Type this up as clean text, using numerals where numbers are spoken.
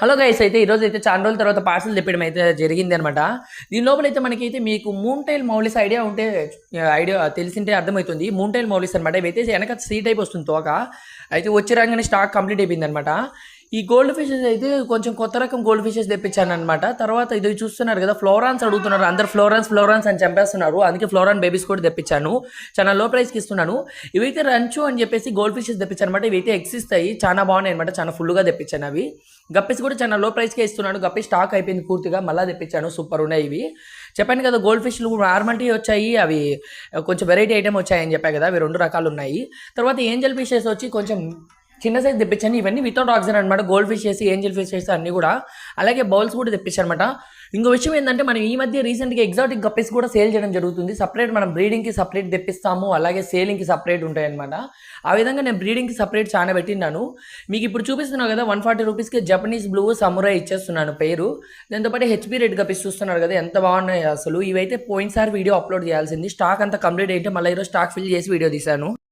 Hello guys, అయితే ఈరోజు అయితే చాలా రోజుల తర్వాత పార్సల్ తెప్పడం అయితే జరిగింది అనమాట. దీని లోపల అయితే మనకైతే మీకు మూన్ టైల్ మౌలిస్ ఐడియా ఉంటే ఐడియా తెలిసింటే అర్థమవుతుంది. మూన్ టైల్ మౌలిస్ అనమాట. ఇవైతే వెనక సీ టైప్ వస్తుంది తోక. అయితే వచ్చే రాగానే స్టాక్ కంప్లీట్ అయిపోయింది అనమాట. ఈ గోల్డ్ ఫిషెస్ అయితే కొంచెం కొత్త రకం గోల్డ్ ఫిషెస్ తెప్పించాను అనమాట. తర్వాత ఇది చూస్తున్నారు కదా, ఫ్లోరాన్స్ అడుగుతున్నారు అందరు. ఫ్లోరాన్స్ అని చంపేస్తున్నారు. అందుకే ఫ్లోరాన్ బేబీస్ కూడా తెప్పించాను. చాలా లో ప్రైస్కి ఇస్తున్నాను. ఇవైతే రంచు అని చెప్పేసి గోల్డ్ ఫిషెస్ తెప్పించాను అనమాట. ఇవైతే ఎగ్స్ ఇస్తాయి, చాలా బాగున్నాయి అనమాట. చాలా ఫుల్గా తెప్పించాను అవి. గప్పిస్ కూడా చాలా లో ప్రైస్కే ఇస్తున్నాను. గప్పి స్టాక్ అయిపోయింది పూర్తిగా, మళ్ళీ తెప్పించాను. సూపర్ ఉన్నాయి ఇవి. చెప్పాను కదా, గోల్డ్ ఫిష్లు నార్మల్టీ వచ్చాయి, అవి కొంచెం వెరైటీ ఐటమ్ వచ్చాయని చెప్పాను కదా. అవి 2 రకాలు ఉన్నాయి. తర్వాత ఏంజల్ ఫిషెస్ వచ్చి కొంచెం చిన్న సైజ్ తెప్పించాను. ఇవన్నీ వితౌట్ ఆక్సిజన్ అనమాట. గోల్డ్ ఫిష్ చేసి ఏంజల్ ఫిష్ చేసి అన్నీ కూడా. అలాగే బౌల్స్ కూడా తెప్పించాను అనమాట. ఇంకో విషయం ఏంటంటే, మనం ఈ మధ్య రీసెంట్గా ఎగ్జాటిక్ గప్పీస్ కూడా సేల్ చేయడం జరుగుతుంది. సపరేట్ మనం బ్రీడింగ్కి సపరేట్ తెప్పిస్తాము, అలాగే సేలింగ్కి సపరేట్ ఉంటాయన్నమాట. ఆ విధంగా నేను బ్రీడింగ్కి సపరేట్ చాలా పెట్టినాను. మీకు ఇప్పుడు చూపిస్తున్నాను కదా, 140 రూపీస్కి జపనీస్ బ్లూ సమురాయ్ ఇచ్చేస్తున్నాను పేరు. దాంతోపాటు హెచ్పీ రెడ్ గప్పీస్ చూస్తున్నారు కదా, ఎంత బాగున్నాయి అసలు. ఇవైతే పోయినసారి వీడియో అప్లోడ్ చేయాల్సింది. స్టాక్ అంతా కంప్లీట్ అయితే మళ్ళీ ఈరోజు స్టాక్ ఫిల్ చేసి వీడియో తీశాను.